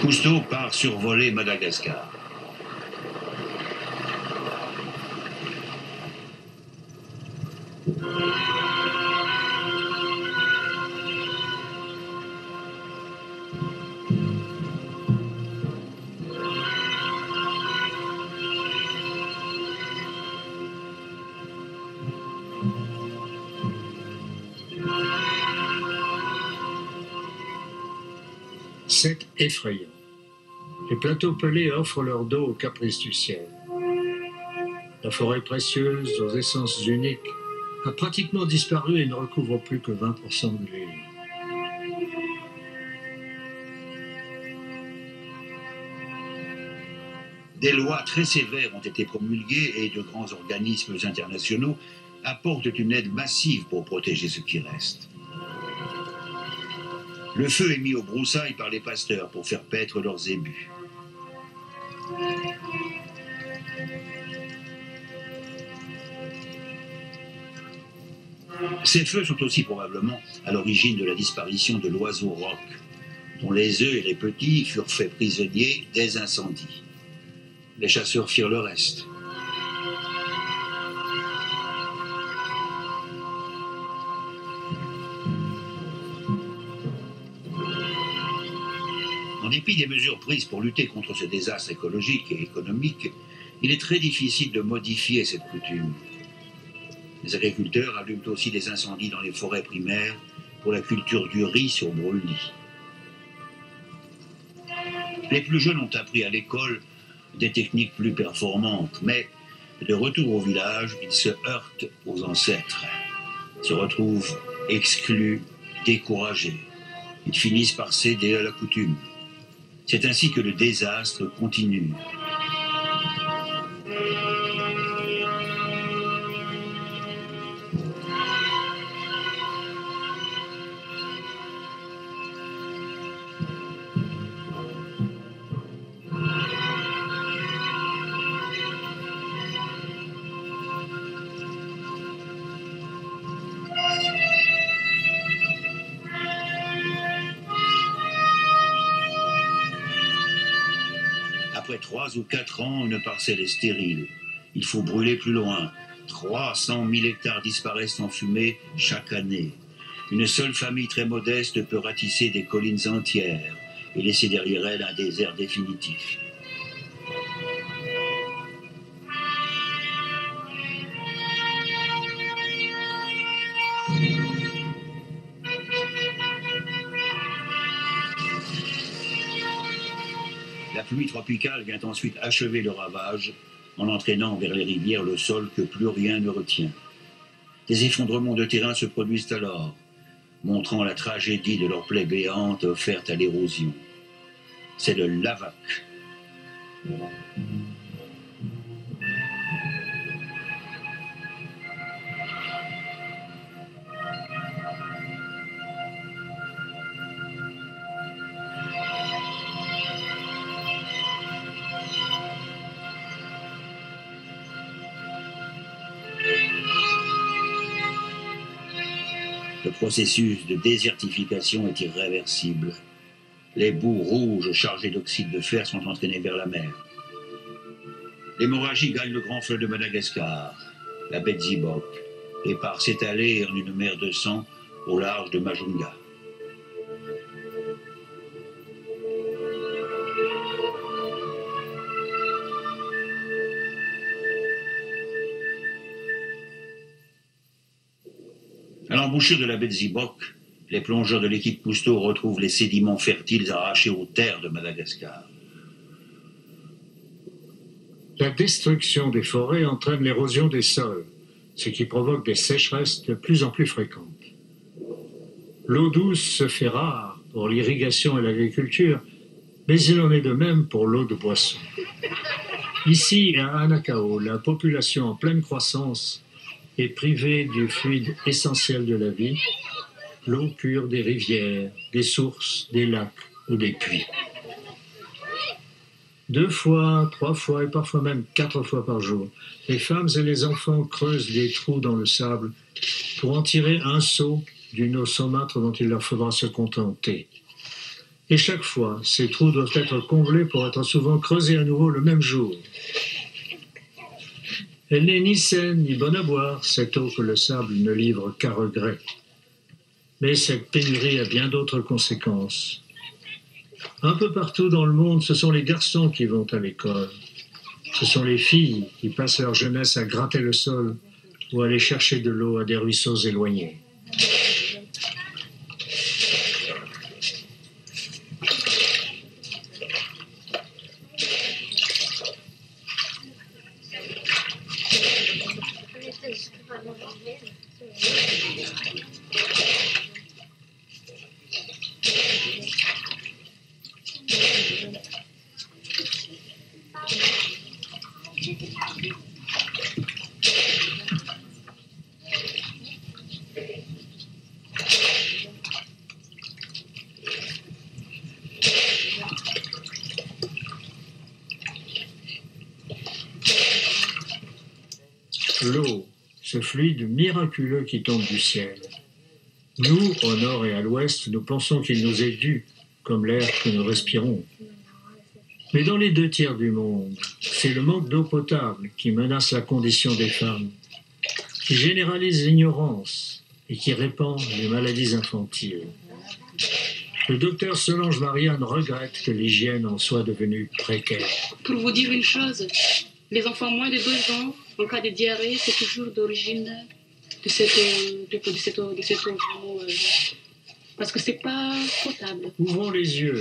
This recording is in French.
Cousteau part survoler Madagascar. C'est effrayant. Les plateaux pelés offrent leur dos aux caprices du ciel. La forêt précieuse, aux essences uniques, a pratiquement disparu et ne recouvre plus que 20% de l'île. Des lois très sévères ont été promulguées et de grands organismes internationaux apportent une aide massive pour protéger ce qui reste. Le feu est mis aux broussailles par les pasteurs pour faire paître leurs zébus. Ces feux sont aussi probablement à l'origine de la disparition de l'oiseau roc, dont les œufs et les petits furent faits prisonniers des incendies. Les chasseurs firent le reste. En dépit des mesures prises pour lutter contre ce désastre écologique et économique, il est très difficile de modifier cette coutume. Les agriculteurs allument aussi des incendies dans les forêts primaires pour la culture du riz sur brûlis. Les plus jeunes ont appris à l'école des techniques plus performantes, mais de retour au village, ils se heurtent aux ancêtres, se retrouvent exclus, découragés. Ils finissent par céder à la coutume. C'est ainsi que le désastre continue. Après 3 ou 4 ans, une parcelle est stérile. Il faut brûler plus loin. 300 000 hectares disparaissent en fumée chaque année. Une seule famille très modeste peut ratisser des collines entières et laisser derrière elle un désert définitif. La pluie tropicale vient ensuite achever le ravage en entraînant vers les rivières le sol que plus rien ne retient. Des effondrements de terrain se produisent alors, montrant la tragédie de leur plaie béante offerte à l'érosion. C'est le Lavac. Le processus de désertification est irréversible. Les boues rouges chargées d'oxyde de fer sont entraînées vers la mer. L'hémorragie gagne le grand fleuve de Madagascar, la baie de Zibok, et part s'étaler en une mer de sang au large de Majunga. À l'embouchure de la baie de Zibok, les plongeurs de l'équipe Cousteau retrouvent les sédiments fertiles arrachés aux terres de Madagascar. La destruction des forêts entraîne l'érosion des sols, ce qui provoque des sécheresses de plus en plus fréquentes. L'eau douce se fait rare pour l'irrigation et l'agriculture, mais il en est de même pour l'eau de boisson. Ici, à Anakao, la population en pleine croissance est privée du fluide essentiel de la vie, l'eau pure des rivières, des sources, des lacs ou des puits. 2 fois, 3 fois et parfois même 4 fois par jour, les femmes et les enfants creusent des trous dans le sable pour en tirer un seau d'une eau saumâtre dont il leur faudra se contenter. Et chaque fois, ces trous doivent être comblés pour être souvent creusés à nouveau le même jour. Elle n'est ni saine ni bonne à boire, cette eau que le sable ne livre qu'à regret. Mais cette pénurie a bien d'autres conséquences. Un peu partout dans le monde, ce sont les garçons qui vont à l'école. Ce sont les filles qui passent leur jeunesse à gratter le sol ou à aller chercher de l'eau à des ruisseaux éloignés. L'eau, ce fluide miraculeux qui tombe du ciel. Nous, au nord et à l'ouest, nous pensons qu'il nous est dû, comme l'air que nous respirons. Mais dans les 2 tiers du monde, c'est le manque d'eau potable qui menace la condition des femmes, qui généralise l'ignorance et qui répand les maladies infantiles. Le docteur Solange Marianne regrette que l'hygiène en soit devenue précaire. Pour vous dire une chose, les enfants moins de 2 ans, en cas de diarrhée, c'est toujours d'origine de cette eau, parce que c'est pas potable. Ouvrons les yeux.